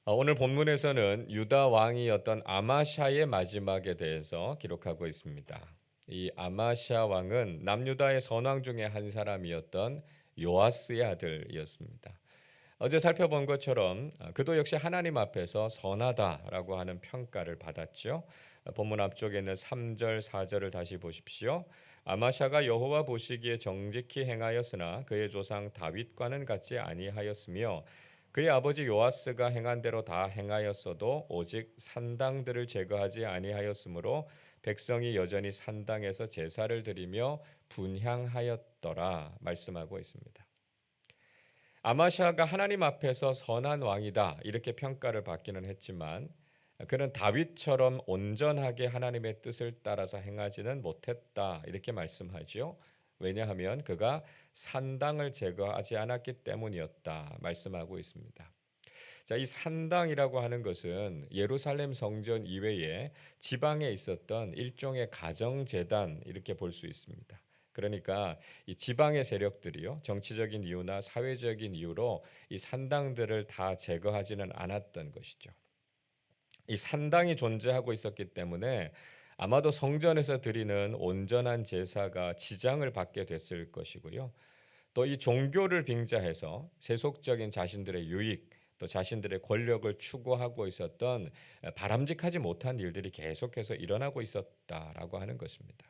오늘 본문에서는 유다 왕이었던 아마샤의 마지막에 대해서 기록하고 있습니다. 이 아마샤 왕은 남유다의 선왕 중에 한 사람이었던 요아스의 아들이었습니다. 어제 살펴본 것처럼 그도 역시 하나님 앞에서 선하다라고 하는 평가를 받았죠. 본문 앞쪽에 있는 3절, 4절을 다시 보십시오. 아마샤가 여호와 보시기에 정직히 행하였으나 그의 조상 다윗과는 같지 아니하였으며 그의 아버지 요아스가 행한 대로 다 행하였어도 오직 산당들을 제거하지 아니하였으므로 백성이 여전히 산당에서 제사를 드리며 분향하였더라 말씀하고 있습니다. 아마샤가 하나님 앞에서 선한 왕이다 이렇게 평가를 받기는 했지만 그는 다윗처럼 온전하게 하나님의 뜻을 따라서 행하지는 못했다 이렇게 말씀하죠. 왜냐하면 그가 산당을 제거하지 않았기 때문이었다 말씀하고 있습니다. 자, 이 산당이라고 하는 것은 예루살렘 성전 이외에 지방에 있었던 일종의 가정재단 이렇게 볼 수 있습니다. 그러니까 이 지방의 세력들이요, 정치적인 이유나 사회적인 이유로 이 산당들을 다 제거하지는 않았던 것이죠. 이 산당이 존재하고 있었기 때문에 아마도 성전에서 드리는 온전한 제사가 지장을 받게 됐을 것이고요. 또 이 종교를 빙자해서 세속적인 자신들의 유익, 또 자신들의 권력을 추구하고 있었던 바람직하지 못한 일들이 계속해서 일어나고 있었다라고 하는 것입니다.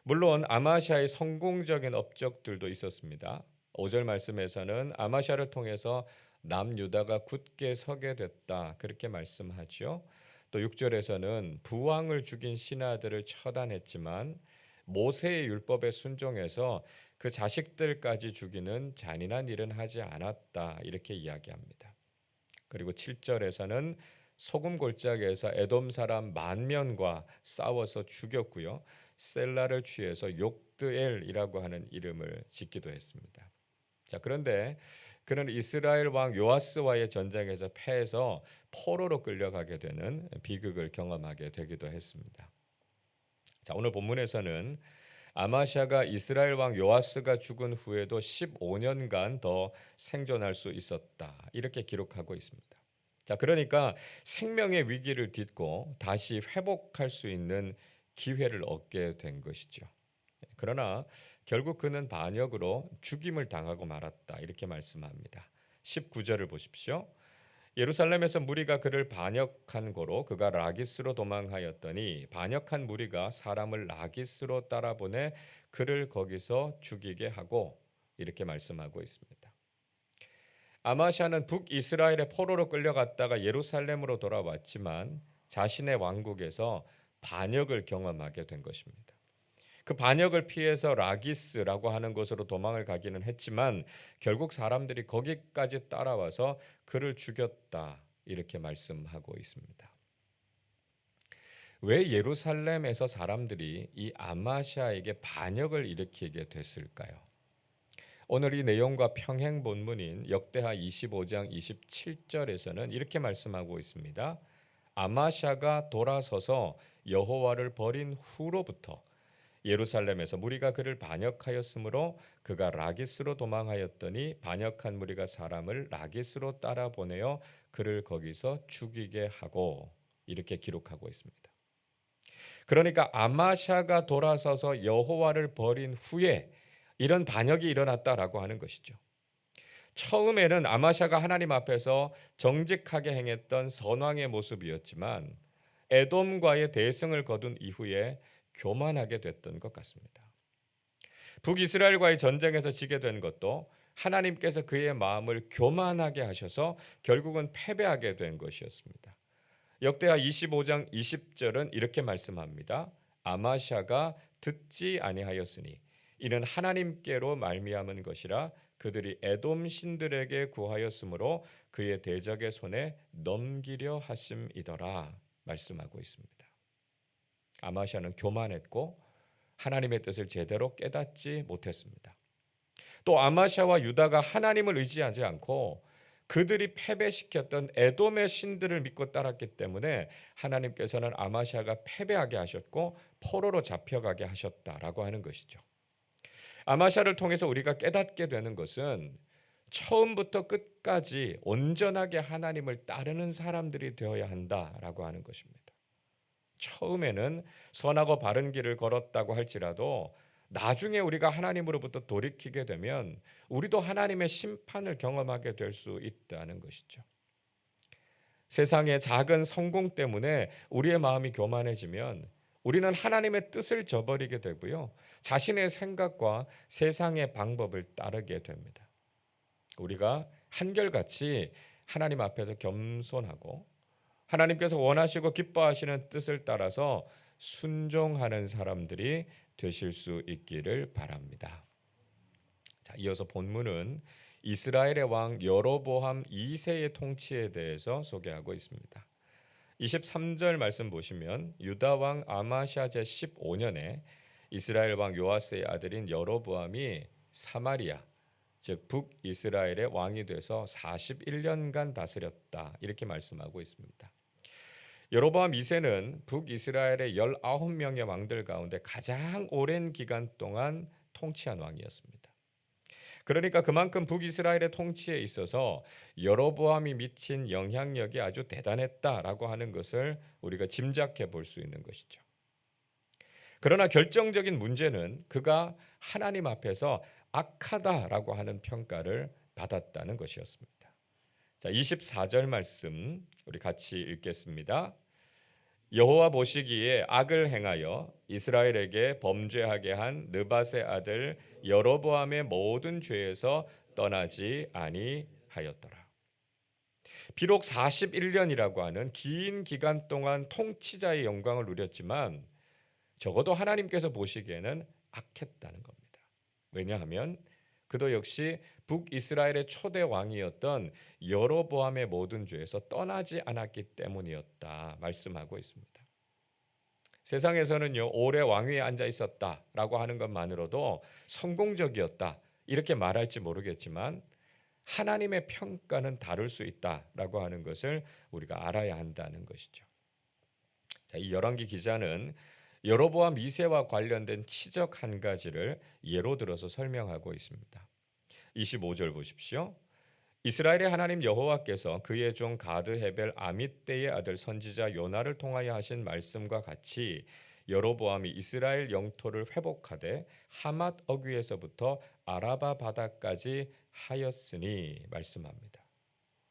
물론 아마샤의 성공적인 업적들도 있었습니다. 5절 말씀에서는 아마샤를 통해서 남유다가 굳게 서게 됐다 그렇게 말씀하죠. 또 6절에서는 부왕을 죽인 신하들을 처단했지만 모세의 율법에 순종해서 그 자식들까지 죽이는 잔인한 일은 하지 않았다 이렇게 이야기합니다. 그리고 7절에서는 소금 골짜기에서 에돔 사람 10,000명과 싸워서 죽였고요. 셀라를 취해서 욕드엘이라고 하는 이름을 짓기도 했습니다. 자, 그런데 그는 이스라엘 왕 요아스와의 전쟁에서 패해서 포로로 끌려가게 되는 비극을 경험하게 되기도 했습니다. 자, 오늘 본문에서는 아마샤가 이스라엘 왕 요아스가 죽은 후에도 15년간 더 생존할 수 있었다. 이렇게 기록하고 있습니다. 자, 그러니까 생명의 위기를 딛고 다시 회복할 수 있는 기회를 얻게 된 것이죠. 그러나 결국 그는 반역으로 죽임을 당하고 말았다. 이렇게 말씀합니다. 19절을 보십시오. 예루살렘에서 무리가 그를 반역한 고로 그가 라기스로 도망하였더니 반역한 무리가 사람을 라기스로 따라보내 그를 거기서 죽이게 하고 이렇게 말씀하고 있습니다. 아마샤는 북이스라엘의 포로로 끌려갔다가 예루살렘으로 돌아왔지만 자신의 왕국에서 반역을 경험하게 된 것입니다. 그 반역을 피해서 라기스라고 하는 곳으로 도망을 가기는 했지만 결국 사람들이 거기까지 따라와서 그를 죽였다 이렇게 말씀하고 있습니다. 왜 예루살렘에서 사람들이 이 아마샤에게 반역을 일으키게 됐을까요? 오늘 이 내용과 평행 본문인 역대하 25장 27절에서는 이렇게 말씀하고 있습니다. 아마샤가 돌아서서 여호와를 버린 후로부터 예루살렘에서 무리가 그를 반역하였으므로 그가 라기스로 도망하였더니 반역한 무리가 사람을 라기스로 따라 보내어 그를 거기서 죽이게 하고 이렇게 기록하고 있습니다. 그러니까 아마샤가 돌아서서 여호와를 버린 후에 이런 반역이 일어났다라고 하는 것이죠. 처음에는 아마샤가 하나님 앞에서 정직하게 행했던 선왕의 모습이었지만 에돔과의 대승을 거둔 이후에 교만하게 됐던 것 같습니다. 북이스라엘과의 전쟁에서 지게 된 것도 하나님께서 그의 마음을 교만하게 하셔서 결국은 패배하게 된 것이었습니다. 역대하 25장 20절은 이렇게 말씀합니다. 아마샤가 듣지 아니하였으니 이는 하나님께로 말미암은 것이라 그들이 에돔 신들에게 구하였으므로 그의 대적의 손에 넘기려 하심이더라 말씀하고 있습니다. 아마샤는 교만했고 하나님의 뜻을 제대로 깨닫지 못했습니다. 또 아마샤와 유다가 하나님을 의지하지 않고 그들이 패배시켰던 에돔의 신들을 믿고 따랐기 때문에 하나님께서는 아마샤가 패배하게 하셨고 포로로 잡혀가게 하셨다라고 하는 것이죠. 아마샤를 통해서 우리가 깨닫게 되는 것은 처음부터 끝까지 온전하게 하나님을 따르는 사람들이 되어야 한다라고 하는 것입니다. 처음에는 선하고 바른 길을 걸었다고 할지라도 나중에 우리가 하나님으로부터 돌이키게 되면 우리도 하나님의 심판을 경험하게 될 수 있다는 것이죠. 세상의 작은 성공 때문에 우리의 마음이 교만해지면 우리는 하나님의 뜻을 저버리게 되고요. 자신의 생각과 세상의 방법을 따르게 됩니다. 우리가 한결같이 하나님 앞에서 겸손하고 하나님께서 원하시고 기뻐하시는 뜻을 따라서 순종하는 사람들이 되실 수 있기를 바랍니다. 자, 이어서 본문은 이스라엘의 왕 여로보암 2세의 통치에 대해서 소개하고 있습니다. 23절 말씀 보시면 유다 왕 아마샤 제 15년에 이스라엘 왕 요아스의 아들인 여로보암이 사마리아 즉 북이스라엘의 왕이 돼서 41년간 다스렸다 이렇게 말씀하고 있습니다. 여로보암 2세는 북이스라엘의 19명의 왕들 가운데 가장 오랜 기간 동안 통치한 왕이었습니다. 그러니까 그만큼 북이스라엘의 통치에 있어서 여로보암이 미친 영향력이 아주 대단했다라고 하는 것을 우리가 짐작해 볼 수 있는 것이죠. 그러나 결정적인 문제는 그가 하나님 앞에서 악하다라고 하는 평가를 받았다는 것이었습니다. 자, 24절 말씀 우리 같이 읽겠습니다. 여호와 보시기에 악을 행하여 이스라엘에게 범죄하게 한 느밧의 아들 여로보암의 모든 죄에서 떠나지 아니하였더라. 비록 41년이라고 하는 긴 기간 동안 통치자의 영광을 누렸지만 적어도 하나님께서 보시기에는 악했다는 겁니다. 왜냐하면 그도 역시 북이스라엘의 초대 왕이었던 여로보암의 모든 죄에서 떠나지 않았기 때문이었다 말씀하고 있습니다. 세상에서는요 오래 왕위에 앉아 있었다라고 하는 것만으로도 성공적이었다 이렇게 말할지 모르겠지만 하나님의 평가는 다를 수 있다라고 하는 것을 우리가 알아야 한다는 것이죠. 자, 이 열왕기 기자는 여로보암 2세와 관련된 치적 한 가지를 예로 들어서 설명하고 있습니다. 25절 보십시오. 이스라엘의 하나님 여호와께서 그의 종 가드 헤벨 아밋대의 아들 선지자 요나를 통하여 하신 말씀과 같이 여로보암이 이스라엘 영토를 회복하되 하맛 어귀에서부터 아라바 바다까지 하였으니 말씀합니다.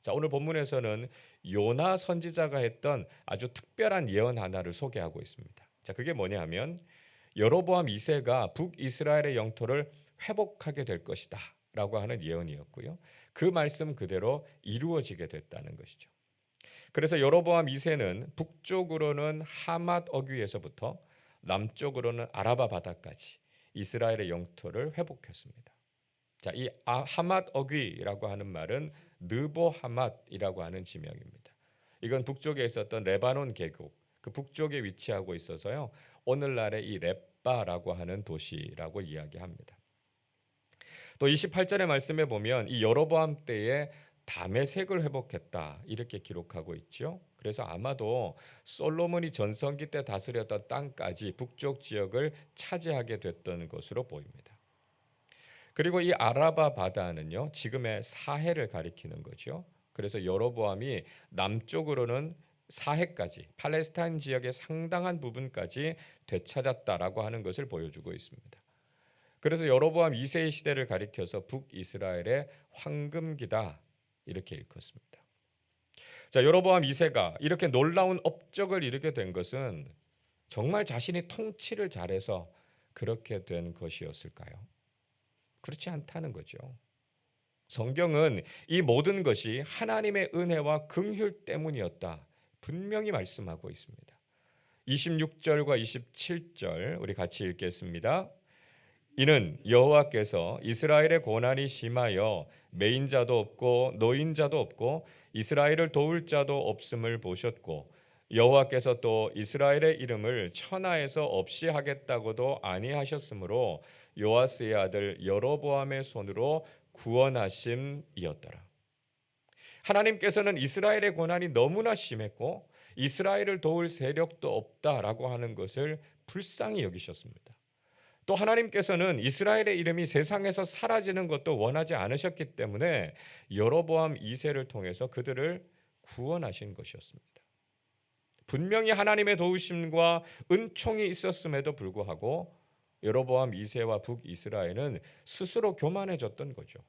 자, 오늘 본문에서는 요나 선지자가 했던 아주 특별한 예언 하나를 소개하고 있습니다. 자, 그게 뭐냐 하면 여로보암 2세가 북이스라엘의 영토를 회복하게 될 것이다 라고 하는 예언이었고요. 그 말씀 그대로 이루어지게 됐다는 것이죠. 그래서 여로보암 2세는 북쪽으로는 하맛 어귀에서부터 남쪽으로는 아라바 바다까지 이스라엘의 영토를 회복했습니다. 자, 이 하맛 어귀라고 하는 말은 느보 하맛이라고 하는 지명입니다. 이건 북쪽에 있었던 레바논 계곡 그 북쪽에 위치하고 있어서요. 오늘날의 이 렙바라고 하는 도시라고 이야기합니다. 또 28절의 말씀에 보면 이 여로보암 때에 다메섹을 회복했다 이렇게 기록하고 있죠. 그래서 아마도 솔로몬이 전성기 때 다스렸던 땅까지 북쪽 지역을 차지하게 됐던 것으로 보입니다. 그리고 이 아라바 바다는요 지금의 사해를 가리키는 거죠. 그래서 여로보암이 남쪽으로는 사해까지 팔레스타인 지역의 상당한 부분까지 되찾았다라고 하는 것을 보여주고 있습니다. 그래서 여로보암 2세의 시대를 가리켜서 북이스라엘의 황금기다 이렇게 읽었습니다. 자, 여로보암 2세가 이렇게 놀라운 업적을 이루게 된 것은 정말 자신이 통치를 잘해서 그렇게 된 것이었을까요? 그렇지 않다는 거죠. 성경은 이 모든 것이 하나님의 은혜와 긍휼 때문이었다 분명히 말씀하고 있습니다. 26절과 27절 우리 같이 읽겠습니다. 이는 여호와께서 이스라엘의 고난이 심하여 매인자도 없고 노인자도 없고 이스라엘을 도울 자도 없음을 보셨고 여호와께서 또 이스라엘의 이름을 천하에서 없이 하겠다고도 아니하셨으므로 요아스의 아들 여로보암의 손으로 구원하심이었더라. 하나님께서는 이스라엘의 고난이 너무나 심했고 이스라엘을 도울 세력도 없다라고 하는 것을 불쌍히 여기셨습니다. 또 하나님께서는 이스라엘의 이름이 세상에서 사라지는 것도 원하지 않으셨기 때문에 여로보암 2세를 통해서 그들을 구원하신 것이었습니다. 분명히 하나님의 도우심과 은총이 있었음에도 불구하고 여로보암 2세와 북이스라엘은 스스로 교만해졌던 거죠.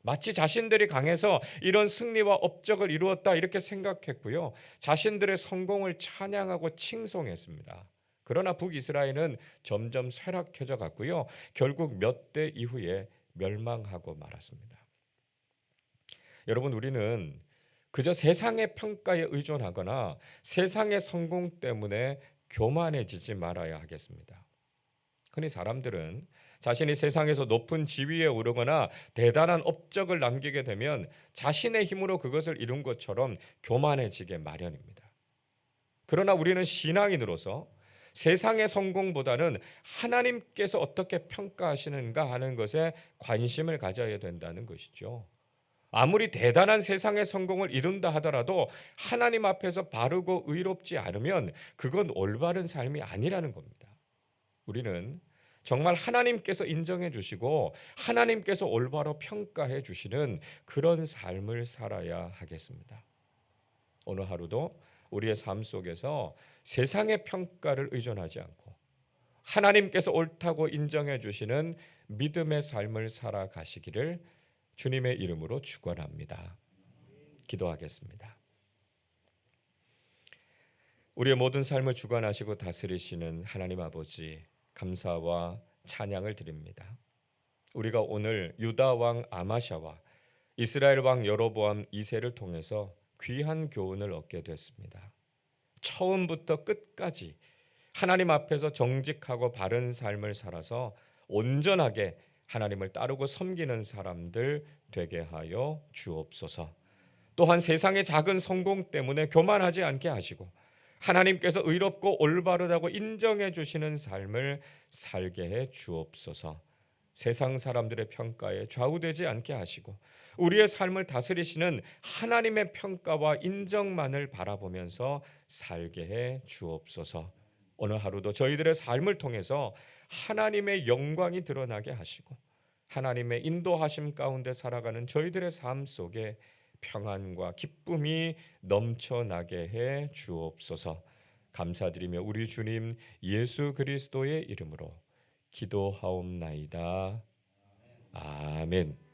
마치 자신들이 강해서 이런 승리와 업적을 이루었다 이렇게 생각했고요. 자신들의 성공을 찬양하고 칭송했습니다. 그러나 북이스라엘은 점점 쇠락해져 갔고요. 결국 몇 대 이후에 멸망하고 말았습니다. 여러분, 우리는 그저 세상의 평가에 의존하거나 세상의 성공 때문에 교만해지지 말아야 하겠습니다. 흔히 사람들은 자신이 세상에서 높은 지위에 오르거나 대단한 업적을 남기게 되면 자신의 힘으로 그것을 이룬 것처럼 교만해지게 마련입니다. 그러나 우리는 신앙인으로서 세상의 성공보다는 하나님께서 어떻게 평가하시는가 하는 것에 관심을 가져야 된다는 것이죠. 아무리 대단한 세상의 성공을 이룬다 하더라도 하나님 앞에서 바르고 의롭지 않으면 그건 올바른 삶이 아니라는 겁니다. 우리는 정말 하나님께서 인정해 주시고 하나님께서 올바로 평가해 주시는 그런 삶을 살아야 하겠습니다. 오늘 하루도 우리의 삶 속에서 세상의 평가를 의존하지 않고 하나님께서 옳다고 인정해 주시는 믿음의 삶을 살아가시기를 주님의 이름으로 축원합니다. 기도하겠습니다. 우리의 모든 삶을 주관하시고 다스리시는 하나님 아버지, 감사와 찬양을 드립니다. 우리가 오늘 유다 왕 아마샤와 이스라엘 왕 여로보암 2세를 통해서 귀한 교훈을 얻게 됐습니다. 처음부터 끝까지 하나님 앞에서 정직하고 바른 삶을 살아서 온전하게 하나님을 따르고 섬기는 사람들 되게 하여 주옵소서. 또한 세상의 작은 성공 때문에 교만하지 않게 하시고 하나님께서 의롭고 올바르다고 인정해 주시는 삶을 살게 해 주옵소서. 세상 사람들의 평가에 좌우되지 않게 하시고 우리의 삶을 다스리시는 하나님의 평가와 인정만을 바라보면서 살게 해 주옵소서. 오늘 하루도 저희들의 삶을 통해서 하나님의 영광이 드러나게 하시고 하나님의 인도하심 가운데 살아가는 저희들의 삶 속에 평안과 기쁨이 넘쳐나게 해 주옵소서. 감사드리며 우리 주님 예수 그리스도의 이름으로 기도하옵나이다. 아멘.